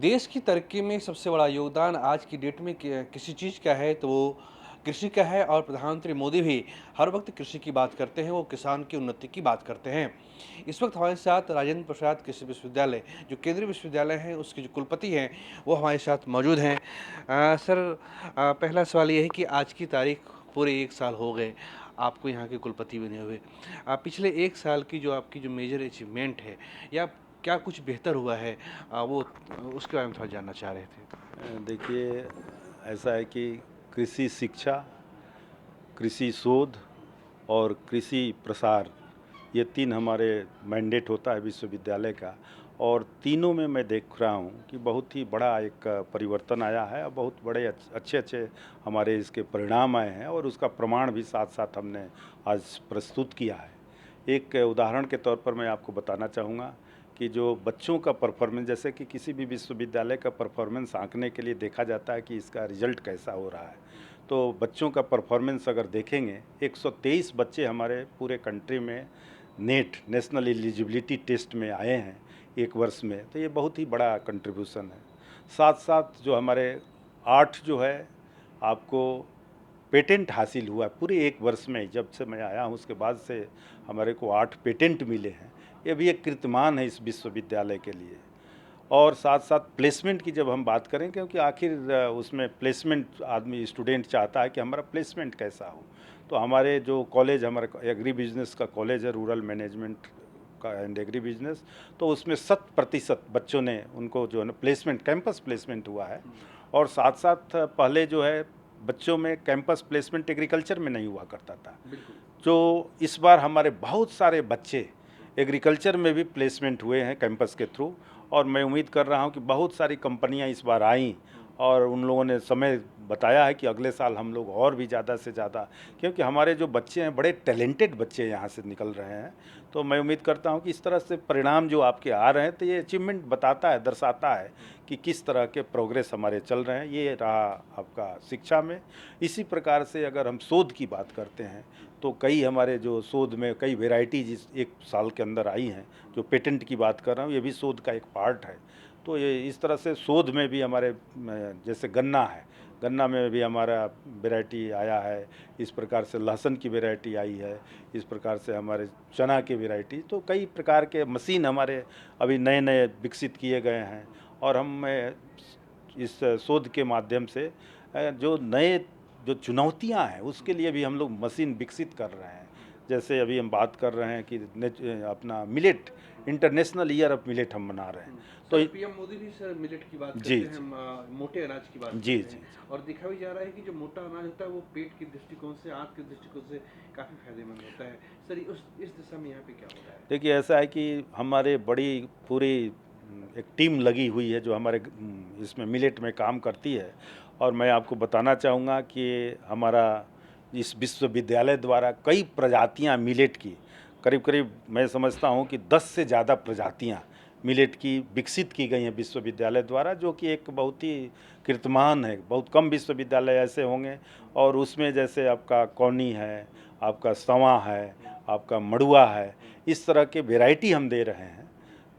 देश की तरक्की में सबसे बड़ा योगदान आज की डेट में किसी चीज़ का है तो वो कृषि का है और प्रधानमंत्री मोदी भी हर वक्त कृषि की बात करते हैं, वो किसान की उन्नति की बात करते हैं। इस वक्त हमारे साथ राजेंद्र प्रसाद कृषि विश्वविद्यालय जो केंद्रीय विश्वविद्यालय हैं उसके जो कुलपति हैं वो हमारे साथ मौजूद हैं। सर, पहला सवाल ये है कि आज की तारीख पूरे 1 साल हो गए आपको यहाँ के कुलपति बने हुए। पिछले 1 साल की जो आपकी जो मेजर अचीवमेंट है या क्या कुछ बेहतर हुआ है, वो उसके बारे में थोड़ा जानना चाह रहे थे। देखिए, ऐसा है कि कृषि शिक्षा, कृषि शोध और कृषि प्रसार, ये 3 हमारे मैंडेट होता है विश्वविद्यालय का। और तीनों में मैं देख रहा हूँ कि बहुत ही बड़ा एक परिवर्तन आया है और बहुत बड़े अच्छे-अच्छे हमारे इसके परिणाम आए हैं और उसका प्रमाण भी साथ-साथ हमने आज प्रस्तुत किया है। एक उदाहरण के तौर पर मैं आपको बताना चाहूँगा कि जो बच्चों का परफॉर्मेंस, जैसे कि किसी भी विश्वविद्यालय का परफॉर्मेंस आंकने के लिए देखा जाता है कि इसका रिजल्ट कैसा हो रहा है। तो बच्चों का परफॉर्मेंस अगर देखेंगे, 123 बच्चे हमारे पूरे कंट्री में नेट नेशनल एलिजिबिलिटी टेस्ट में आए हैं 1 वर्ष में, तो ये बहुत ही बड़ा कंट्रीब्यूशन है। साथ-साथ जो हमारे 8 जो है आपको पेटेंट हासिल हुआ है पूरे 1 वर्ष में। जब से मैं आया हूँ उसके बाद से हमारे को 8 पेटेंट मिले हैं। ये भी एक कीर्तिमान है इस विश्वविद्यालय के लिए। और साथ-साथ प्लेसमेंट की जब हम बात करें, क्योंकि आखिर उसमें प्लेसमेंट आदमी स्टूडेंट चाहता है कि हमारा प्लेसमेंट कैसा हो। तो हमारे जो कॉलेज, हमारा एग्री बिजनेस का कॉलेज है, रूरल मैनेजमेंट का एंड एग्री बिजनेस, तो उसमें 100% बच्चों ने उनको जो है ना प्लेसमेंट, कैंपस प्लेसमेंट हुआ है। और साथ-साथ पहले जो है बच्चों में कैंपस प्लेसमेंट एग्रीकल्चर में नहीं हुआ करता था। बिल्कुल। जो इस बार हमारे बहुत सारे बच्चे एग्रीकल्चर में भी प्लेसमेंट हुए हैं कैंपस के थ्रू। और मैं उम्मीद कर रहा हूं कि बहुत सारी कंपनियां इस बार आईं और उन लोगों ने समय बताया है कि अगले साल हम लोग और भी ज़्यादा से ज़्यादा, क्योंकि हमारे जो बच्चे हैं बड़े टैलेंटेड बच्चे यहाँ से निकल रहे हैं। तो मैं उम्मीद करता हूँ कि इस तरह से परिणाम जो आपके आ रहे हैं, तो ये अचीवमेंट बताता है, दर्शाता है कि किस तरह के प्रोग्रेस हमारे चल रहे हैं। ये रहा आपका शिक्षा में। इसी प्रकार से अगर हम शोध की बात करते हैं, तो कई हमारे जो शोध में कई वेराइटीज इस 1 साल के अंदर आई हैं। जो पेटेंट की बात कर रहा हूँ, ये भी शोध का एक पार्ट है। तो ये इस तरह से शोध में भी हमारे जैसे गन्ना है, गन्ना में भी हमारा वैरायटी आया है। इस प्रकार से लहसुन की वैरायटी आई है। इस प्रकार से हमारे चना की वैरायटी, तो कई प्रकार के मशीन हमारे अभी नए-नए विकसित किए गए हैं। और हम इस शोध के माध्यम से जो नए जो चुनौतियां हैं उसके लिए भी हम लोग मशीन विकसित कर रहे हैं। जैसे अभी हम बात कर रहे हैं कि अपना millet, international year of millet हम मना रहे हैं। तो सर, पीएम मोदी भी सर मिलेट की बात जी करते हैं, जी मोटे अनाज की बात जी करते जी। हैं और देखा भी जा रहा है कि जो मोटा अनाज होता है वो पेट के दृष्टिकोण से, आँख के दृष्टिकोण से काफ़ी फायदेमंद होता है। सर, इस दिशा में यहाँ पे क्या हो रहा है? देखिए, ऐसा है कि हमारे बड़ी पूरी एक टीम लगी हुई है जो हमारे इसमें मिलेट में काम करती है। और मैं आपको बताना चाहूँगा कि हमारा इस विश्वविद्यालय द्वारा कई प्रजातियाँ मिलेट की, करीब-करीब मैं समझता हूँ कि 10 से ज़्यादा प्रजातियाँ मिलेट की विकसित की गई हैं विश्वविद्यालय द्वारा, जो कि एक बहुत ही कीर्तिमान है। बहुत कम विश्वविद्यालय ऐसे होंगे। और उसमें जैसे आपका कौनी है, आपका संवा है, आपका मड़ुआ है, इस तरह के वैरायटी हम दे रहे हैं।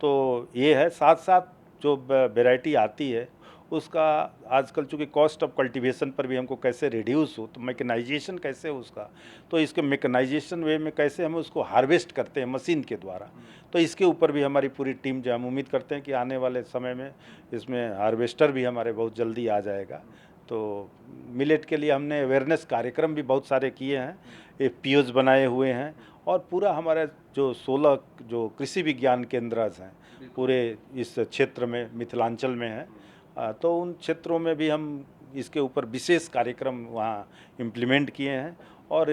तो ये है, साथ-साथ जो वैरायटी आती है उसका आजकल चूँकि कॉस्ट ऑफ कल्टीवेशन पर भी हमको कैसे रिड्यूस हो, तो मैकेनाइजेशन कैसे हो उसका, तो इसके मैकेनाइजेशन वे में कैसे हम उसको हार्वेस्ट करते हैं मशीन के द्वारा। तो इसके ऊपर भी हमारी पूरी टीम, जो हम उम्मीद करते हैं कि आने वाले समय में इसमें हार्वेस्टर भी हमारे बहुत जल्दी आ जाएगा। तो मिलेट के लिए हमने अवेयरनेस कार्यक्रम भी बहुत सारे किए हैं, एफपीओज बनाए हुए हैं। और पूरा हमारा जो 16 जो कृषि विज्ञान केंद्र हैं पूरे इस क्षेत्र में, मिथिलांचल में है, तो उन क्षेत्रों में भी हम इसके ऊपर विशेष कार्यक्रम वहाँ इम्प्लीमेंट किए हैं। और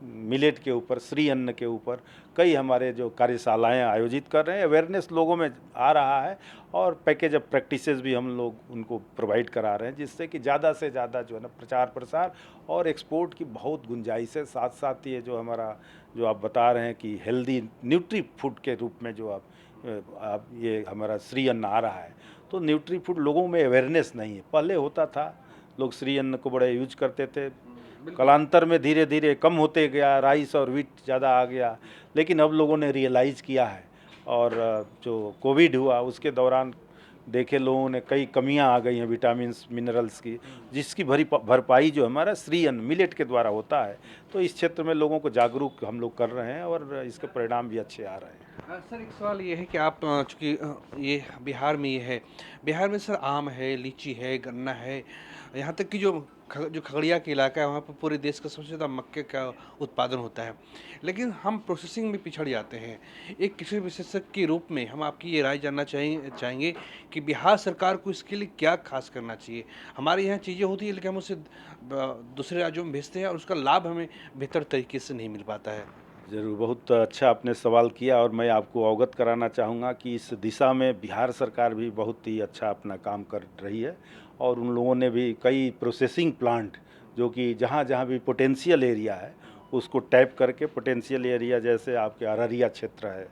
मिलेट के ऊपर, श्री अन्न के ऊपर कई हमारे जो कार्यशालाएं आयोजित कर रहे हैं। अवेयरनेस लोगों में आ रहा है और पैकेज ऑफ प्रैक्टिसेस भी हम लोग उनको प्रोवाइड करा रहे हैं, जिससे कि ज़्यादा से ज़्यादा जो है ना प्रचार प्रसार और एक्सपोर्ट की बहुत गुंजाइश है। साथ साथ ये जो हमारा, जो आप बता रहे हैं कि हेल्दी न्यूट्री फूड के रूप में जो आप ये हमारा श्री अन्न आ रहा है, तो न्यूट्री फूड लोगों में अवेयरनेस नहीं है। पहले होता था, लोग श्री अन्न को बड़े यूज करते थे। कालांतर में धीरे धीरे कम होते गया, राइस और व्हीट ज़्यादा आ गया। लेकिन अब लोगों ने रियलाइज़ किया है। और जो कोविड हुआ उसके दौरान देखे लोगों ने कई कमियां आ गई हैं विटामिन्स मिनरल्स की, जिसकी भरपाई जो हमारा श्री अन्न मिलेट के द्वारा होता है। तो इस क्षेत्र में लोगों को जागरूक हम लोग कर रहे हैं और इसके परिणाम भी अच्छे आ रहे हैं। सर एक सवाल ये है कि आप चूँकि ये बिहार में ये है, बिहार में सर आम है, लीची है, गन्ना है, यहाँ तक कि जो खगड़िया का इलाका है वहाँ पर पूरे देश का सबसे ज़्यादा मक्के का उत्पादन होता है। लेकिन हम प्रोसेसिंग में पिछड़ जाते हैं। एक कृषि विशेषज्ञ के रूप में हम आपकी ये राय जानना चाहेंगे कि बिहार सरकार को इसके लिए क्या ख़ास करना चाहिए? हमारे यहाँ चीज़ें होती हैं लेकिन हम उसे दूसरे राज्यों में भेजते हैं और उसका लाभ हमें बेहतर तरीके से नहीं मिल पाता है। ज़रूर, बहुत अच्छा आपने सवाल किया और मैं आपको अवगत कराना चाहूँगा कि इस दिशा में बिहार सरकार भी बहुत ही अच्छा अपना काम कर रही है और उन लोगों ने भी कई प्रोसेसिंग प्लांट जो कि जहाँ जहाँ भी पोटेंशियल एरिया है उसको टैप करके, पोटेंशियल एरिया जैसे आपके अररिया क्षेत्र है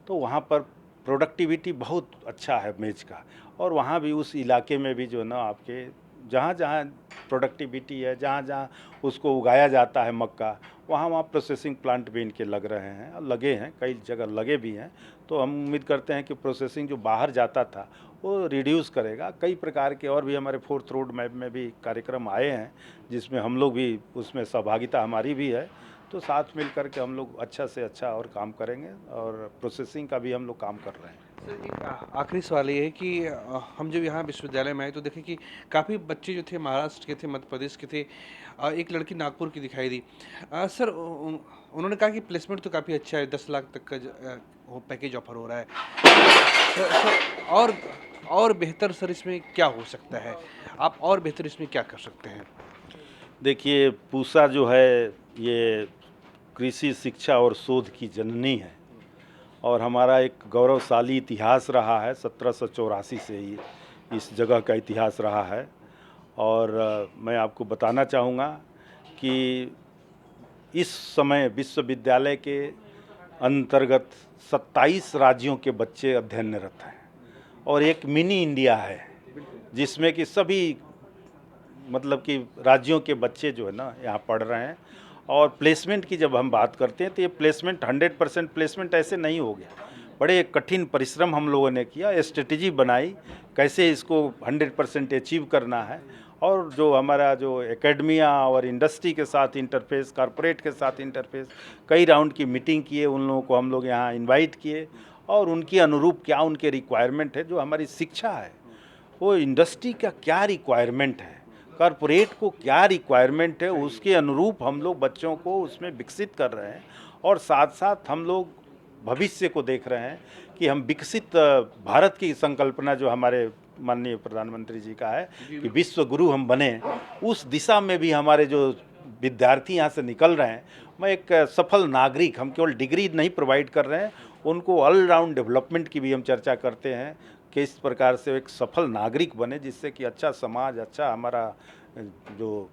तो वहाँ पर प्रोडक्टिविटी बहुत अच्छा है मेज का, और वहाँ भी उस इलाके में भी जो है ना आपके जहाँ जहाँ प्रोडक्टिविटी है, जहाँ जहाँ उसको उगाया जाता है मक्का, वहाँ वहाँ प्रोसेसिंग प्लांट भी इनके लग रहे हैं और लगे हैं, कई जगह लगे भी हैं। तो हम उम्मीद करते हैं कि प्रोसेसिंग जो बाहर जाता था वो रिड्यूस करेगा। कई प्रकार के और भी हमारे फोर्थ रोड मैप में भी कार्यक्रम आए हैं जिसमें हम लोग भी उसमें सहभागिता हमारी भी है। तो साथ मिल कर के हम लोग अच्छा से अच्छा और काम करेंगे और प्रोसेसिंग का भी हम लोग काम कर रहे हैं। सर एक आखिरी सवाल ये है कि हम जब यहाँ विश्वविद्यालय में आए तो देखें कि काफ़ी बच्चे जो थे महाराष्ट्र के थे, मध्य प्रदेश के थे, एक लड़की नागपुर की दिखाई दी। सर उन्होंने कहा कि प्लेसमेंट तो काफ़ी अच्छा है, 10 लाख तक का वो पैकेज ऑफर हो रहा है। सर और बेहतर सर इसमें क्या हो सकता है? आप और बेहतर इसमें क्या कर सकते हैं? देखिए, पूसा जो है ये कृषि शिक्षा और शोध की जननी है और हमारा एक गौरवशाली इतिहास रहा है। 1784 से ही इस जगह का इतिहास रहा है और मैं आपको बताना चाहूँगा कि इस समय विश्वविद्यालय के अंतर्गत 27 राज्यों के बच्चे अध्ययनरत हैं और एक मिनी इंडिया है जिसमें कि सभी मतलब कि राज्यों के बच्चे जो है ना यहाँ पढ़ रहे हैं। और प्लेसमेंट की जब हम बात करते हैं तो ये प्लेसमेंट 100% प्लेसमेंट ऐसे नहीं हो गया। बड़े कठिन परिश्रम हम लोगों ने किया, स्ट्रेटजी बनाई कैसे इसको 100% अचीव करना है। और जो हमारा जो एकेडमिया और इंडस्ट्री के साथ इंटरफेस, कॉरपोरेट के साथ इंटरफेस, कई राउंड की मीटिंग किए, उन लोगों को हम लोग यहाँ इन्वाइट किए और उनके अनुरूप क्या उनके रिक्वायरमेंट है, जो हमारी शिक्षा है वो इंडस्ट्री का क्या रिक्वायरमेंट है, कॉरपोरेट को क्या रिक्वायरमेंट है, उसके अनुरूप हम लोग बच्चों को उसमें विकसित कर रहे हैं। और साथ साथ हम लोग भविष्य को देख रहे हैं कि हम विकसित भारत की संकल्पना जो हमारे माननीय प्रधानमंत्री जी का है कि विश्व गुरु हम बने, उस दिशा में भी हमारे जो विद्यार्थी यहाँ से निकल रहे हैं, मैं एक सफल नागरिक, हम केवल डिग्री नहीं प्रोवाइड कर रहे हैं, उनको ऑलराउंड डेवलपमेंट की भी हम चर्चा करते हैं कि इस प्रकार से एक सफल नागरिक बने जिससे कि अच्छा समाज, अच्छा हमारा जो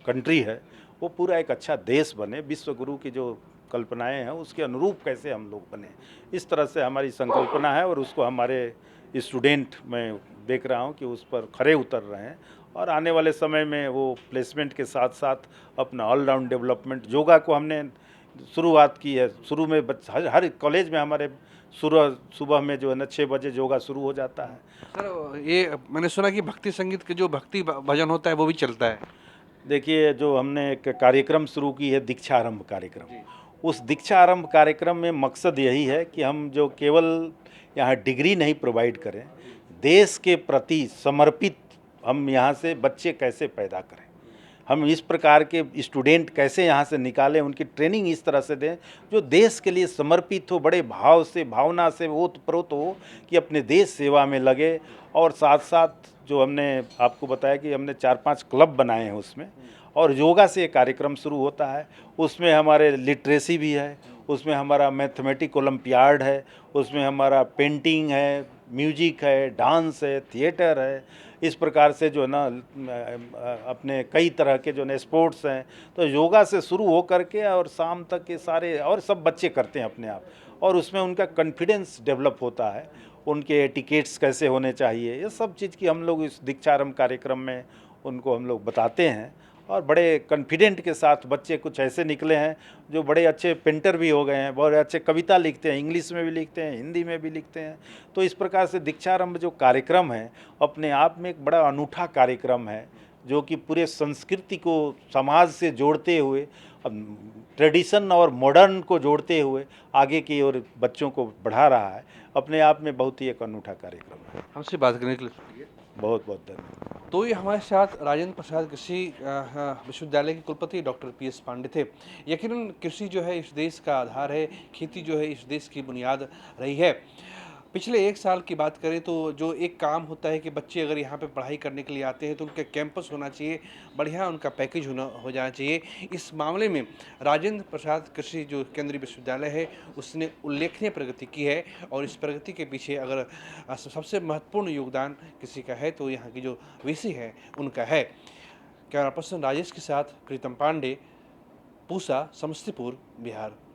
कंट्री है वो पूरा एक अच्छा देश बने। विश्व गुरु की जो कल्पनाएं हैं उसके अनुरूप कैसे हम लोग बने, इस तरह से हमारी संकल्पना है और उसको हमारे स्टूडेंट मैं देख रहा हूं कि उस पर खरे उतर रहे हैं। और आने वाले समय में वो प्लेसमेंट के साथ साथ अपना ऑलराउंड डेवलपमेंट, योगा को हमने शुरुआत की है। शुरू में हर कॉलेज में हमारे सुबह में जो है ना 6 बजे योगा शुरू हो जाता है। सर ये मैंने सुना कि भक्ति संगीत के जो भक्ति भजन होता है वो भी चलता है। देखिए, जो हमने एक कार्यक्रम शुरू की है दीक्षा आरंभ कार्यक्रम, उस दीक्षा आरंभ कार्यक्रम में मकसद यही है कि हम जो केवल यहाँ डिग्री नहीं प्रोवाइड करें, देश के प्रति समर्पित हम यहाँ से बच्चे कैसे पैदा करें, हम इस प्रकार के स्टूडेंट कैसे यहाँ से निकालें, उनकी ट्रेनिंग इस तरह से दें जो देश के लिए समर्पित हो, बड़े भाव से, भावना से ओतप्रोत हो कि अपने देश सेवा में लगे। और साथ साथ जो हमने आपको बताया कि हमने 4-5 क्लब बनाए हैं उसमें, और योगा से एक कार्यक्रम शुरू होता है, उसमें हमारे लिटरेसी भी है, उसमें हमारा मैथमेटिक ओलंपियाड है, उसमें हमारा पेंटिंग है, म्यूजिक है, डांस है, थिएटर है। इस प्रकार से जो है ना अपने कई तरह के जो है स्पोर्ट्स हैं। तो योगा से शुरू हो करके और शाम तक के सारे और सब बच्चे करते हैं अपने आप, और उसमें उनका कॉन्फिडेंस डेवलप होता है, उनके एटिकेट्स कैसे होने चाहिए, ये सब चीज़ की हम लोग इस दीक्षारंभ कार्यक्रम में उनको हम लोग बताते हैं। और बड़े कॉन्फिडेंट के साथ बच्चे कुछ ऐसे निकले हैं जो बड़े अच्छे पेंटर भी हो गए हैं, बहुत अच्छे कविता लिखते हैं, इंग्लिश में भी लिखते हैं, हिंदी में भी लिखते हैं। तो इस प्रकार से दीक्षारंभ जो कार्यक्रम है अपने आप में एक बड़ा अनूठा कार्यक्रम है, जो कि पूरे संस्कृति को समाज से जोड़ते हुए, ट्रेडिशन और मॉडर्न को जोड़ते हुए आगे की ओर बच्चों को बढ़ा रहा है। अपने आप में बहुत ही एक अनूठा कार्यक्रम है। हमसे बात करने के लिए शुक्रिया। बहुत बहुत धन्यवाद। तो ये हमारे साथ राजेंद्र प्रसाद कृषि विश्वविद्यालय के कुलपति डॉक्टर PS पांडे थे। यकीनन कृषि जो है इस देश का आधार है, खेती जो है इस देश की बुनियाद रही है। पिछले 1 साल की बात करें तो जो एक काम होता है कि बच्चे अगर यहाँ पे पढ़ाई करने के लिए आते हैं तो उनका कैंपस होना चाहिए, बढ़िया उनका पैकेज हो जाना चाहिए। इस मामले में राजेंद्र प्रसाद कृषि जो केंद्रीय विश्वविद्यालय है उसने उल्लेखनीय प्रगति की है और इस प्रगति के पीछे अगर सबसे महत्वपूर्ण योगदान किसी का है तो यहाँ की जो वीसी है उनका है। कैमरा पर्सन राजेश के साथ प्रीतम पांडे, पूसा, समस्तीपुर, बिहार।